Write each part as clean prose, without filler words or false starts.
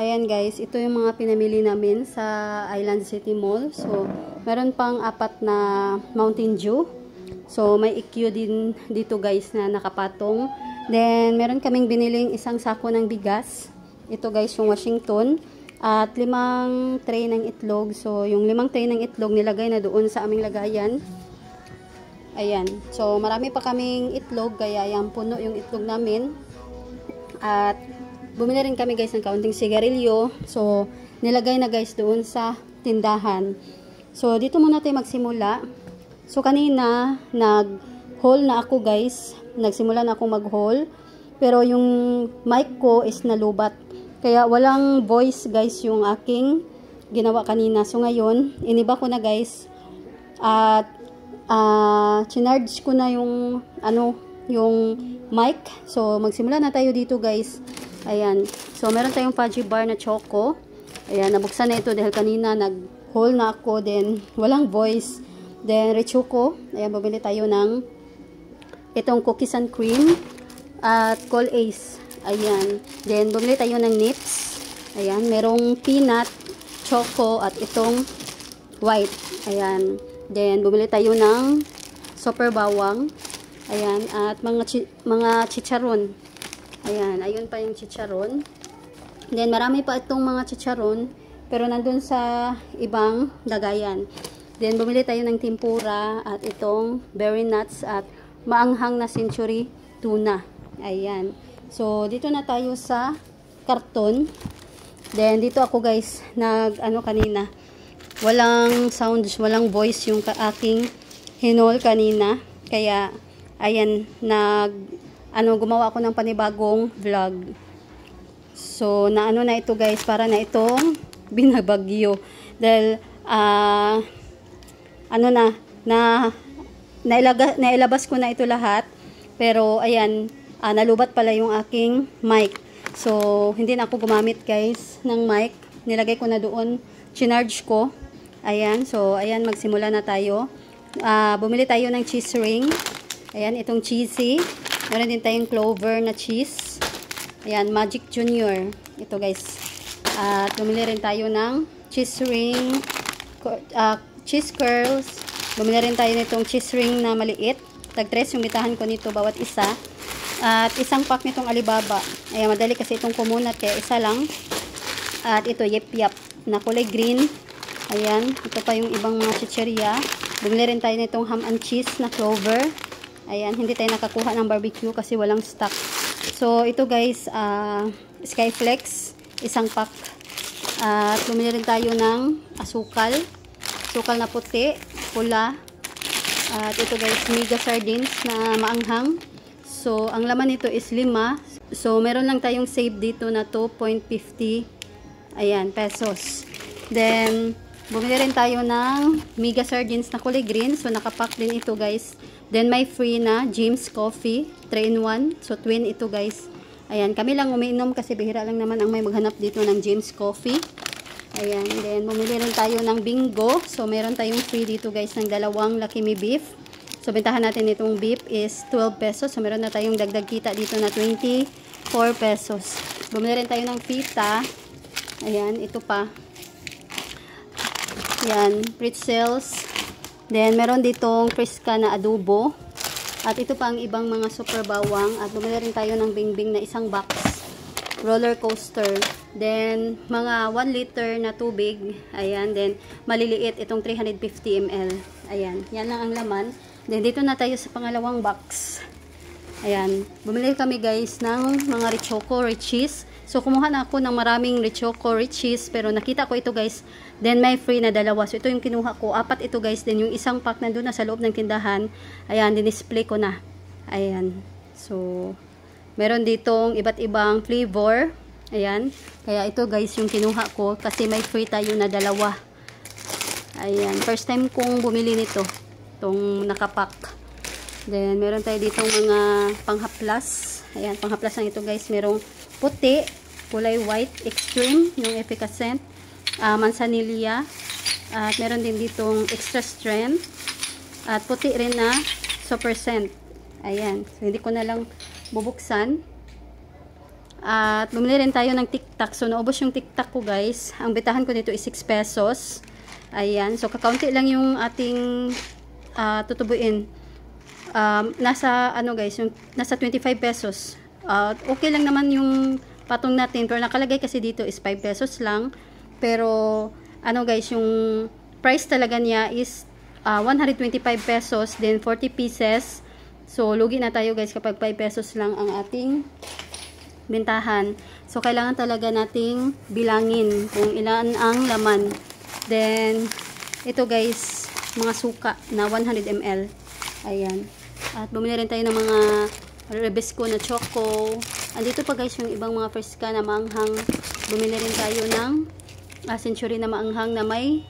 ayan guys, ito yung mga pinamili namin sa Island City Mall. So, meron pang 4 na Mountain Dew. So, may EQ din dito guys na nakapatong. Then, meron kaming biniling isang sako ng bigas. Ito guys yung Washington. At 5 tray ng itlog. So, yung 5 tray ng itlog nilagay na doon sa aming lagayan. Ayan. So, marami pa kaming itlog. Kaya yung puno yung itlog namin. At bumili rin kami guys ng kaunting sigarilyo. So, nilagay na guys doon sa tindahan. So, dito muna tayo magsimula. So, kanina, nag-haul na ako guys. Nagsimula na akong mag-haul. Pero yung mic ko is nalubat. Kaya walang voice guys yung aking ginawa kanina. So, ngayon, iniba ko na guys. At, chinarge ko na yung, yung mic. So, magsimula na tayo dito guys. Ayan. So, meron tayong fudgy bar na choco. Ayan, nabuksan na ito dahil kanina nag-haul na ako. Then, walang voice. Then, rechuko. Ayan, bumili tayo ng itong cookies and cream. At Col Ace. Ayan. Then, bumili tayo ng nips. Ayan, merong peanut, choco, at itong white. Ayan. Then, bumili tayo ng super bawang. Ayan, at mga chicharon. Ayan, ayun pa yung chicharon. Then, marami pa itong mga chicharon, pero nandun sa ibang lagayan. Then, bumili tayo ng tempura, at itong berry nuts, at maanghang na century tuna. Ayan. So, dito na tayo sa karton. Then, dito ako guys, kanina. Walang sounds, walang voice yung aking hinol kanina. Kaya, ayan, gumawa ako ng panibagong vlog. So, na ito guys, para na itong binabagyo. Dahil, nailabas ko na ito lahat. Pero, ayan, nalubat pala yung aking mic. So, hindi na ako gumamit guys ng mic. Nilagay ko na doon, chinarge ko. Ayan, so, ayan, magsimula na tayo. Bumili tayo ng cheese ring. Ayan, itong cheesy. Meron din tayong clover na cheese. Ayan, Magic Junior. Ito guys. At bumili rin tayo ng cheese ring, cheese curls. Bumili rin tayo nitong cheese ring na maliit. Tag-3 yung bitahan ko nito bawat isa. At isang pack nitong Alibaba. Ayan, madali kasi itong kumunat kaya isa lang. At ito, yep-yap na kulay green. Ayan, ito pa yung ibang mga chicheria. Bumili rin tayo nitong ham and cheese na clover. Ayan, hindi tayo nakakuha ng barbecue kasi walang stock. So, ito guys, Skyflex, isang pack. At bumili rin tayo ng asukal. Asukal na puti, pula. At ito guys, mega sardines na maanghang. So, ang laman nito is 5. So, meron lang tayong save dito na 2.50 pesos. Then, bumili rin tayo ng mega sardines na kulay green. So, nakapack din ito guys. Then, may free na James Coffee 3-in-1. So, twin ito guys. Ayan, kami lang umiinom kasi bihira lang naman ang may maghanap dito ng James Coffee. Ayan, then bumili rin tayo ng bingo. So, meron tayong free dito guys ng 2 Lucky Me beef. So, bentahan natin itong beef is 12 pesos. So, meron na tayong dagdag kita dito na 24 pesos. Bumili rin tayo ng pita. Ayan, ito pa. Ayan, pretzels. Then, meron ditong Fresca na adobo. At ito pa ang ibang mga super bawang. At bumili rin tayo ng bingbing na isang box. Roller coaster. Then, mga 1 liter na tubig. Ayan, then, maliliit itong 350 ml. Ayan, yan lang ang laman. Then, dito na tayo sa pangalawang box. Ayan, bumili kami guys ng mga Richoco Richies. So, kumuha na ako ng maraming Richoco Richies. Pero, nakita ko ito guys. Then, may free na 2. So, ito yung kinuha ko. 4 ito guys. Then, yung isang pack na doon na sa loob ng tindahan. Ayan, dinisplay ko na. Ayan. So, meron ditong iba't ibang flavor. Ayan. Kaya, ito guys yung kinuha ko. Kasi may free tayo na 2. Ayan. First time kong bumili nito. Itong nakapack. Then, meron tayo ditong mga panghaplas. Ayan, panghaplas lang ito guys. Merong puti, kulay white, extreme, yung efficacent, manzanilla, at meron din ditong extra strength, at puti rin na super scent. Ayan, so hindi ko na lang bubuksan. At bumili rin tayo ng tiktak. So, naubos yung tiktak ko, guys. Ang bentahan ko dito is 6 pesos. Ayan. So, kakaunti lang yung ating tutubuin. Nasa, guys, yung nasa 25 pesos. Okay lang naman yung patong natin. Pero nakalagay kasi dito is 5 pesos lang. Pero, guys, yung price talaga niya is 125 pesos. Then, 40 pieces. So, lugi na tayo, guys, kapag 5 pesos lang ang ating bentahan. So, kailangan talaga nating bilangin kung ilan ang laman. Then, ito guys, mga suka na 100 ml. Ayan. At bumili rin tayo ng mga Rebisco na choco. Andito pa guys yung ibang mga Fresca na maanghang. Bumili rin tayo ng Century na maanghang na may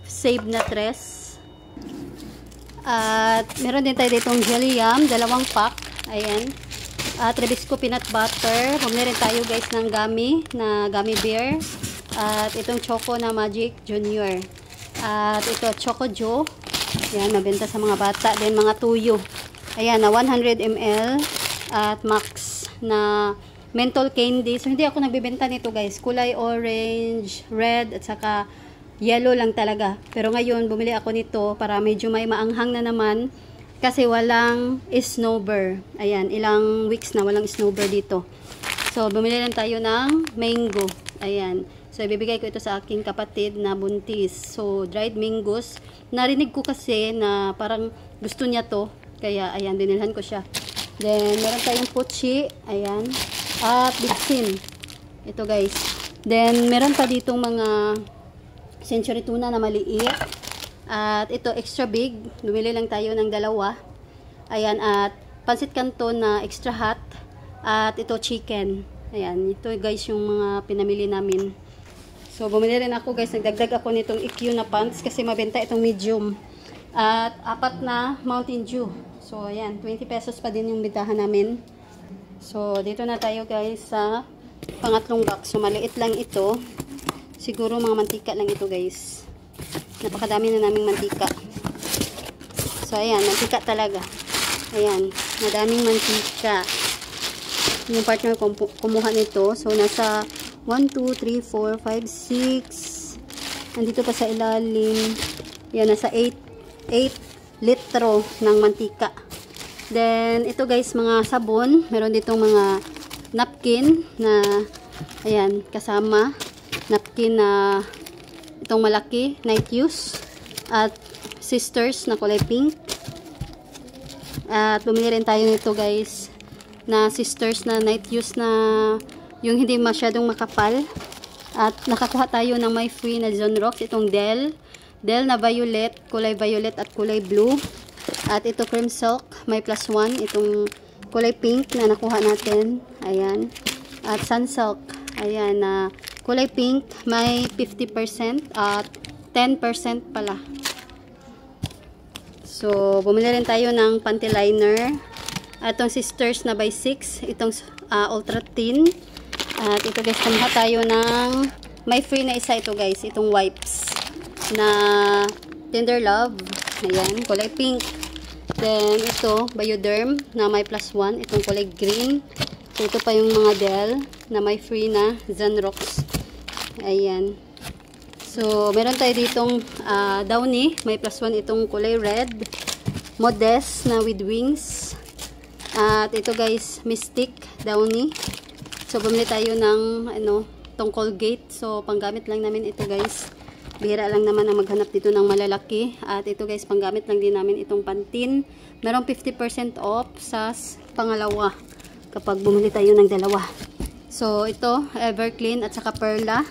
save na tres. At meron din tayo ditong jelly yum, 2 pack. Ayan. At Rebisco peanut butter. Bumili rin tayo guys ng gummy na gummy bear. At itong choco na Magic Junior. At ito Choco Joe. Ayan, mabenta sa mga bata. Then mga tuyo. Ayan, na 100 ml. At Max na menthol candy. So hindi ako nagbebenta nito guys. Kulay orange, red, at saka yellow lang talaga. Pero ngayon bumili ako nito para medyo may maanghang na naman. Kasi walang snowbird. Ayan, ilang weeks na walang snowbird dito. So, bumili lang tayo ng mango. Ayan. So, ibibigay ko ito sa aking kapatid na buntis. So, dried mangoes. Narinig ko kasi na parang gusto niya to. Kaya, ayan, dinilhan ko siya. Then, meron tayong pochi. Ayan. At bitsin. Ito, guys. Then, meron pa ditong mga century tuna na maliit. At ito, extra big. Bumili lang tayo ng 2. Ayan, at pansit canton na extra hot. At ito, chicken. Ayan, ito guys yung mga pinamili namin. So, bumili rin ako guys. Nagdagdag ako nitong EQ na pants kasi mabenta itong medium. At 4 na Mountain Dew. So, ayan, 20 pesos pa din yung bentahan namin. So, dito na tayo guys sa pangatlong box. So, maliit lang ito. Siguro mga mantika lang ito guys. Napakadami na naming mantika. So, ayan. Mantika talaga. Ayan. Madaming mantika. Yung partner ko kumuha nito. So, nasa 1, 2, 3, 4, 5, 6. Nandito pa sa ilalim. Ayan. Nasa 8 litro ng mantika. Then, ito guys, mga sabon. Meron ditong mga napkin na, ayan, kasama. Napkin na itong malaki, night use. At sisters na kulay pink. At bumili rin tayo nito guys na sisters na night use na yung hindi masyadong makapal. At nakakuha tayo ng may free na Zonrox. Itong Del na violet, kulay violet at kulay blue. At ito cream silk, may +1. Itong kulay pink na nakuha natin. Ayan. At sun silk. Ayan na kulay pink, may 50% at 10% pala. So, bumili rin tayo ng panty liner. Itong sisters na by 6. Itong ultra thin. At ito guys, kumuha tayo ng may free na isa ito guys. Itong wipes na Tender Love. Ayan, kulay pink. Then, ito, Bioderm na may +1. Itong kulay green. So, ito pa yung mga Del na may free na Zonrox. Ayan. So, meron tayo ditong Downy. May +1 itong kulay red. Modest na with wings. At ito guys, Mystic Downy. So, bumili tayo ng itong Colgate. So, panggamit lang namin ito guys. Bihira lang naman na maghanap dito ng malalaki. At ito guys, panggamit lang din namin itong Pantene. Merong 50% off sa pangalawa kapag bumili tayo ng 2. So, ito, Everclean at saka Perla.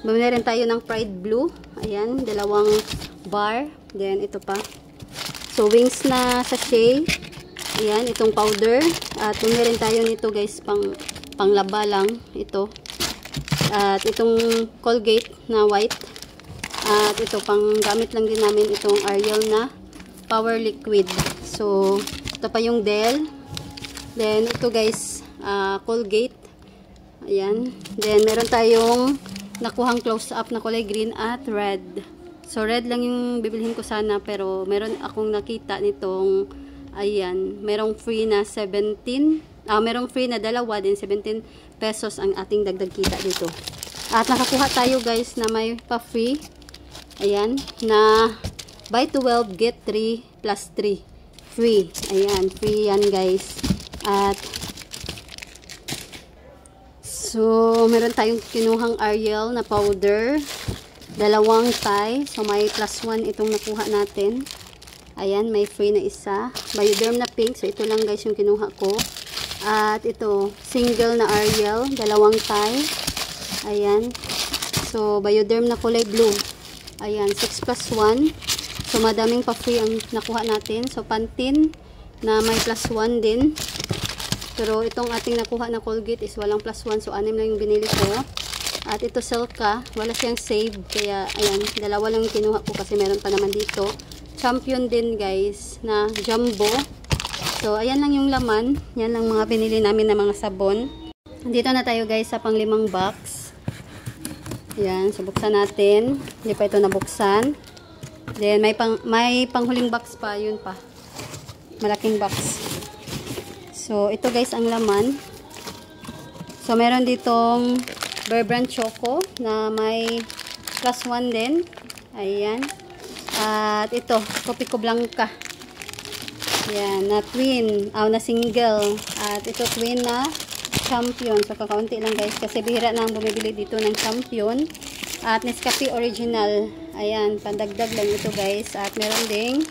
Bumili rin tayo ng Pride Blue. Ayan, 2 bar. Then, ito pa. So, wings na sachet. Ayan, itong powder. At bumili rin tayo nito guys, panglaba lang. Ito. At itong Colgate na white. At ito, pang gamit lang din namin itong Ariel na Power Liquid. So, ito pa yung Del. Then, ito guys, Colgate. Ayan. Then, meron tayong nakuhang close-up na kulay green at red. So, red lang yung bibilhin ko sana. Pero, meron akong nakita nitong, ayan, merong free na 17 merong free na dalawa din, 17 pesos ang ating dagdag kita dito. At nakakuha tayo guys na may pa-free. Ayan, na buy 12 get 3 plus 3 free. Ayan, free yan guys. At so meron tayong kinuhang Ariel na powder, dalawang Thai. So may plus 1 itong nakuha natin. Ayan, may free na isa. Bioderm na pink. So ito lang guys yung kinuha ko. At ito, single na Ariel, dalawang Thai. Ayan. So, Bioderm na kulay blue. Ayan, 6 plus 1. So, madaming pa-free ang nakuha natin. So, Pantene na may plus 1 din. Pero, itong ating nakuha na Colgate is walang plus 1. So, 6 lang yung binili ko. At ito, Silka. Wala siyang save. Kaya, ayan, dalawa lang yung kinuha ko kasi meron pa naman dito. Champion din, guys, na Jumbo. So, ayan lang yung laman. Yan lang mga pinili namin na mga sabon. Dito na tayo, guys, sa pang-5 box. Yan, so buksan natin. Hindi pa ito nabuksan. Then, may panghuling box pa. Yun pa. Malaking box. So, ito guys ang laman. So, meron ditong Bear Brand Choco na may plus 1 din. Ayan. At ito, Copico Blanca. Ayan, na twin. Na single. At ito twin na Champion. So, kakaunti lang guys. Kasi bihira na ang bumibili dito ng Champion. At Nescafe Original. Ayan, pandagdag lang ito guys. At meron ding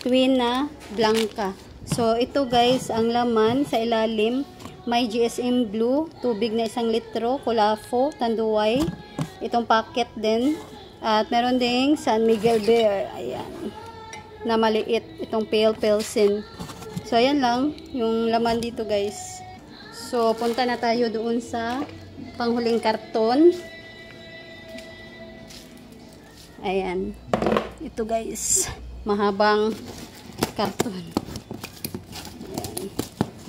twin na Blanca. So, ito guys, ang laman sa ilalim. May GSM Blue. Tubig na 1 litro. Kulafo. Tanduay. Itong packet din. At meron ding San Miguel Bear. Ayan. Na maliit. Itong Pale Pilsen. So, ayan lang. Yung laman dito guys. So, punta na tayo doon sa panghuling karton. Ayan. Ito guys. Mahabang karton. Ayan.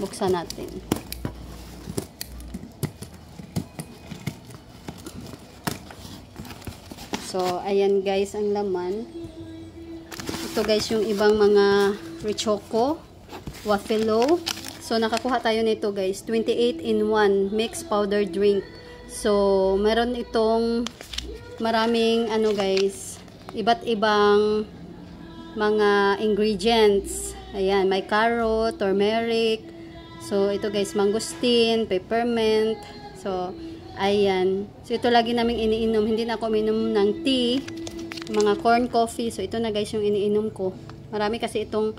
Buksan natin. So, ayan guys ang laman. Ito guys yung ibang mga Richoco, Wafelo. So, nakakuha tayo nito guys. 28 in 1 mixed powder drink. So, meron itong maraming ano guys, iba't ibang mga ingredients. Ayan, may carrot, turmeric. So, ito guys, mangosteen, peppermint. So, ayan. So, ito lagi naming iniinom. Hindi na ako uminom ng tea, mga corn coffee. So, ito na guys yung iniinom ko. Marami kasi itong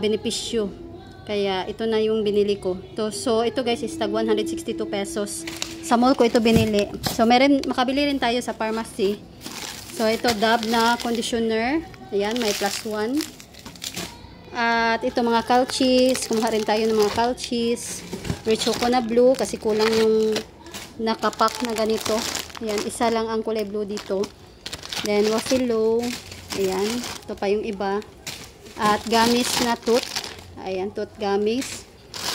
benepisyo. Kaya, ito na yung binili ko. So, ito guys is tag 162 pesos. Sa mall ko ito binili. So, makabili rin tayo sa pharmacy. So, ito Dove na conditioner. Ayan, may plus 1. At ito mga Calchis. Kumuha rin tayo ng mga Calchis. Richoco na blue kasi kulang yung nakapak na ganito. Ayan, isa lang ang kulay blue dito. Then, Wafelo. Ayan, ito pa yung iba. At gamis na tooth. Ayan, tooth gamis.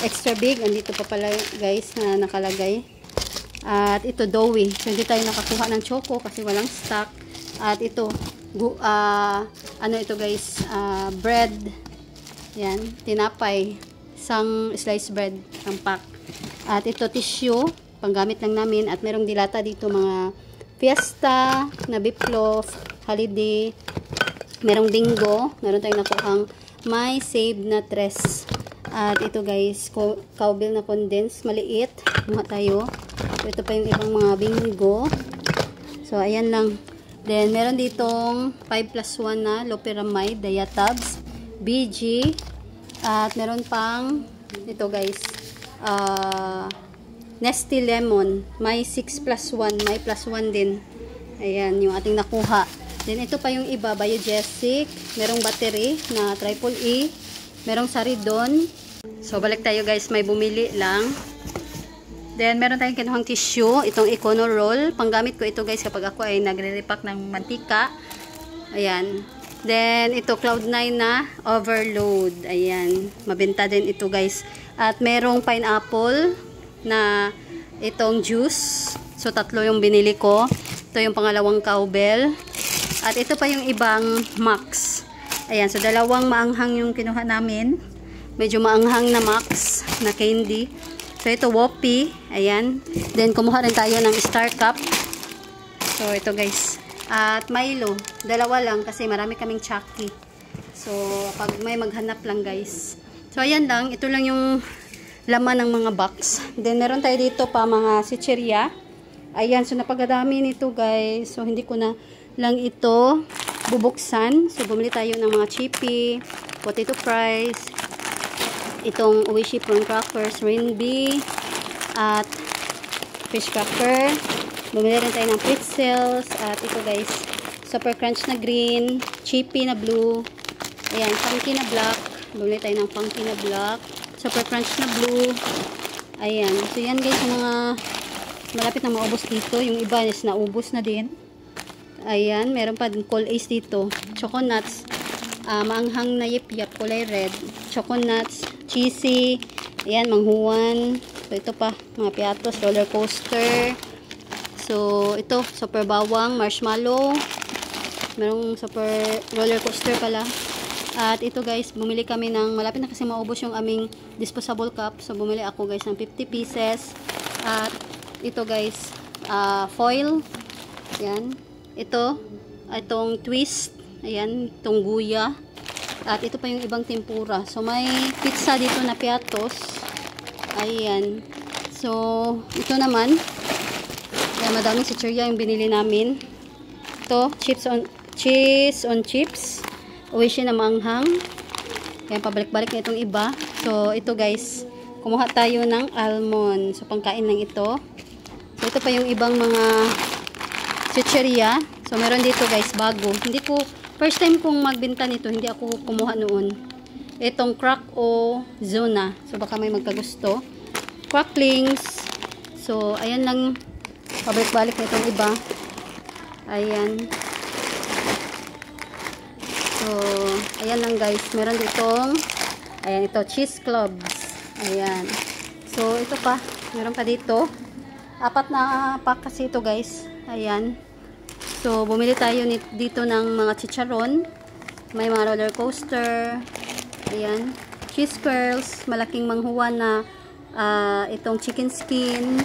Extra big. Andito pa pala guys na nakalagay. At ito doughy. So, hindi tayo nakakuha ng choco kasi walang stock. At ito, ano ito guys, bread. Yan, tinapay. Isang slice bread, ang pack. At ito tissue, panggamit lang namin. At merong dilata dito mga fiesta, na biplof, holiday. Merong dingo. Meron tayong nakuhang may save na tres. At ito guys, cowbell na condense, maliit. Muha tayo. So, ito pa yung ibang mga bingo. So, ayan lang. Then, meron ditong 5 plus 1 na loperamide, diatabs, BG. At meron pang, ito guys, Nestle Lemon. May 6 plus 1. May plus 1 din. Ayan, yung ating nakuha. Then, ito pa yung iba, Biogesic. Merong battery na triple E. Merong Saridon. So, balik tayo guys. May bumili lang. Then, meron tayong kinuhang tissue. Itong Econo Roll. Panggamit ko ito guys kapag ako ay nagre-repack ng mantika. Ayan. Then, ito Cloud9 na overload. Ayan. Mabenta din ito guys. At merong pineapple na itong juice. So, 3 yung binili ko. Ito yung pangalawang cowbell. At ito pa yung ibang Max. Ayan. So, 2 maanghang yung kinuha namin. Medyo maanghang na Max na candy. So, ito, Whoppy. Ayan. Then, kumuha rin tayo ng Star Cup. So, ito guys. At Milo. Dalawa lang kasi marami kaming Chucky. So, pag may maghanap lang guys. So, ayan lang. Ito lang yung laman ng mga box. Then, meron tayo dito pa mga chichirya. Ayan. So, napakadami nito guys. So, hindi ko na lang ito bubuksan. So, bumili tayo ng mga chippy, potato fries, itong Oishi prawn crackers, Rainbee, at fish cracker. Bumili rin tayo ng pretzels. At ito guys, super crunch na green, chippy na blue. Ayan, funky na black. Bumili tayo ng funky na black, super crunch na blue. Ayan. So, yan guys, yung mga malapit na maubos dito. Yung iba is naubos na din. Ayan, meron pa din Cool Ace dito. Choco nuts, maanghang na yip-yap, kulay red. Choco nuts, cheesy. Ayan, manghuwan. So, ito pa, mga piatos, roller coaster. So, ito, super bawang, marshmallow. Merong super roller coaster pala. At ito guys, bumili kami ng, malapit na kasi maubos yung aming disposable cup. So, bumili ako guys ng 50 pieces. At ito guys, foil. Ayan. Itong twist. Ayan, itong guya. At ito pa yung ibang tempura. So, may pizza dito na piatos. Ayan. So, ito naman. Ayan, madaming chichirya yung binili namin. Ito, cheese on chips. Oishi na maanghang. Ayan, pabalik-balik na itong iba. So, ito guys, kumuha tayo ng almond. So, pangkain lang ito. So, ito pa yung ibang mga chichirya. So, meron dito guys, bago. Hindi ko, first time kong magbenta nito, hindi ako kumuha noon. Itong crack o zona. So, baka may magkagusto. Cracklings. So, ayan lang. Pabalik-balik na itong iba. Ayan. So, ayan lang guys. Meron ditong, ayan, ito, cheese clubs. Ayan. So, ito pa. Meron pa dito. 4 na pack kasi ito guys. Ayan. So, bumili tayo dito ng mga chicharon. May mga roller coaster. Ayan. Cheese curls. Malaking manghuwan na itong chicken skin.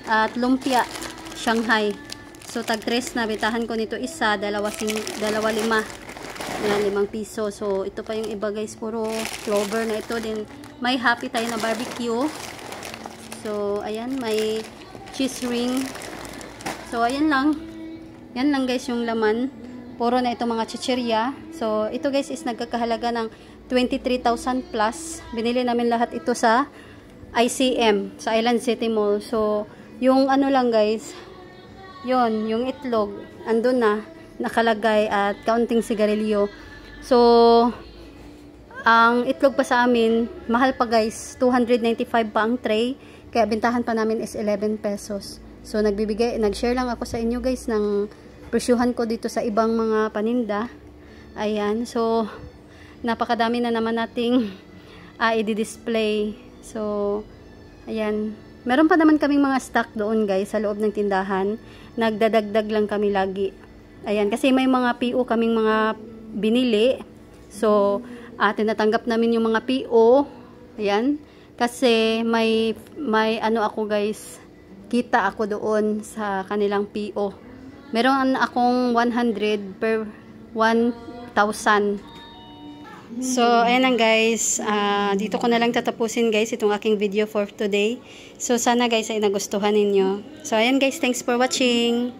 At lumpia. Shanghai. So, tag-3 na. Bitahan ko nito isa. Dalawa 5. Ayan, 5 piso. So, ito pa yung iba guys. Puro clover na ito. Then, may happy tayo na barbecue. So, ayan. May cheese ring. So, ayan lang. Yan lang guys yung laman. Puro na itong mga chichirya. So, ito guys is nagkakahalaga ng 23,000 plus. Binili namin lahat ito sa ICM, sa Island City Mall. So, yung ano lang guys, yon yung itlog, andun na, nakalagay at kaunting sigarilyo. So, ang itlog pa sa amin, mahal pa guys. 295 pa ang tray. Kaya bintahan pa namin is 11 pesos. So, nag-share lang ako sa inyo guys ng presyuhan ko dito sa ibang mga paninda. Ayan. So, napakadami na naman nating i-display. So, ayan. Meron pa naman kaming mga stock doon guys sa loob ng tindahan. Nagdadagdag lang kami lagi. Ayan. Kasi may mga PO kaming mga binili. So, tinatanggap namin yung mga PO. Ayan. Kasi may ano ako guys, kita ako doon sa kanilang PO. Meron akong 100 per 1,000. So, ayan lang guys. Dito ko na lang tatapusin guys itong aking video for today. So, sana guys ay nagustuhan ninyo. So, ayan guys. Thanks for watching.